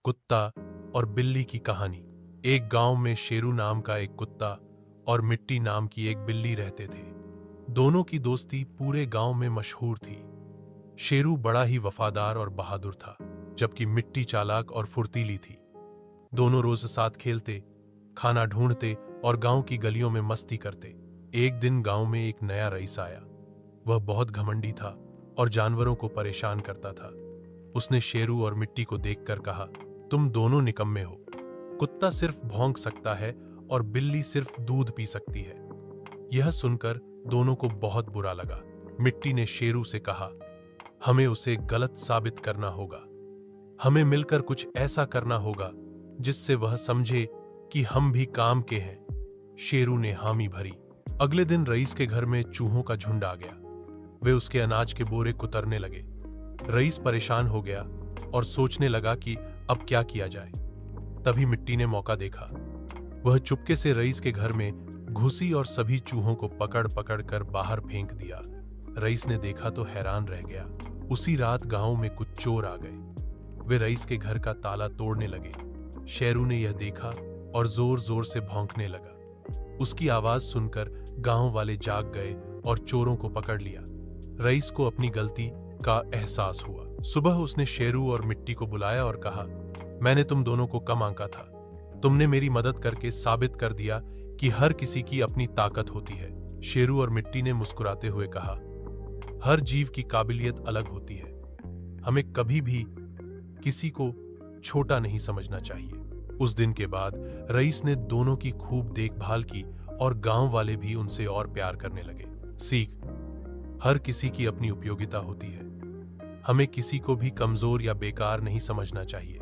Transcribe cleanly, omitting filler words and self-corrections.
कुत्ता और बिल्ली की कहानी। एक गांव में शेरू नाम का एक कुत्ता और मिट्टी नाम की एक बिल्ली रहते थे। दोनों की दोस्ती पूरे गांव में मशहूर थी। शेरू बड़ा ही वफादार और बहादुर था, जबकि मिट्टी चालाक और फुर्तीली थी। दोनों रोज साथ खेलते, खाना ढूंढते और गांव की गलियों में मस्ती करते। एक दिन गांव में एक नया रईस आया। वह बहुत घमंडी था और जानवरों को परेशान करता था। उसने शेरू और मिट्टी को देखकर कहा, तुम दोनों निकम्मे हो। कुत्ता सिर्फ भौंक सकता है और बिल्ली सिर्फ दूध पी सकती है। यह सुनकर दोनों को बहुत बुरा लगा। मिट्टी ने शेरू से कहा, हमें उसे गलत साबित करना होगा। हमें मिलकर कुछ ऐसा करना होगा जिससे वह समझे कि हम भी काम के हैं। शेरू ने हामी भरी। अगले दिन रईस के घर में चूहों का झुंड आ गया। वे उसके अनाज के बोरे कुतरने लगे। रईस परेशान हो गया और सोचने लगा कि अब क्या किया जाए। तभी मिट्टी ने मौका देखा। वह चुपके से रईस के घर में घुसी और सभी चूहों को पकड़ पकड़ कर बाहर फेंक दिया। रईस ने देखा तो हैरान रह गया। उसी रात गांव में कुछ चोर आ गए। वे रईस के घर का ताला तोड़ने लगे। शेरू ने यह देखा और जोर जोर से भौंकने लगा। उसकी आवाज सुनकर गांव वाले जाग गए और चोरों को पकड़ लिया। रईस को अपनी गलती का एहसास हुआ। सुबह उसने शेरू और मिट्टी को बुलाया और कहा, मैंने तुम दोनों को कम आंका था। तुमने मेरी मदद करके साबित कर दिया कि हर किसी की अपनी ताकत होती है। शेरू और मिट्टी ने मुस्कुराते हुए कहा, हर जीव की काबिलियत अलग होती है। हमें कभी भी किसी को छोटा नहीं समझना चाहिए। उस दिन के बाद रईस ने दोनों की खूब देखभाल की और गांव वाले भी उनसे और प्यार करने लगे। सीख, हर किसी की अपनी उपयोगिता होती है। हमें किसी को भी कमजोर या बेकार नहीं समझना चाहिए।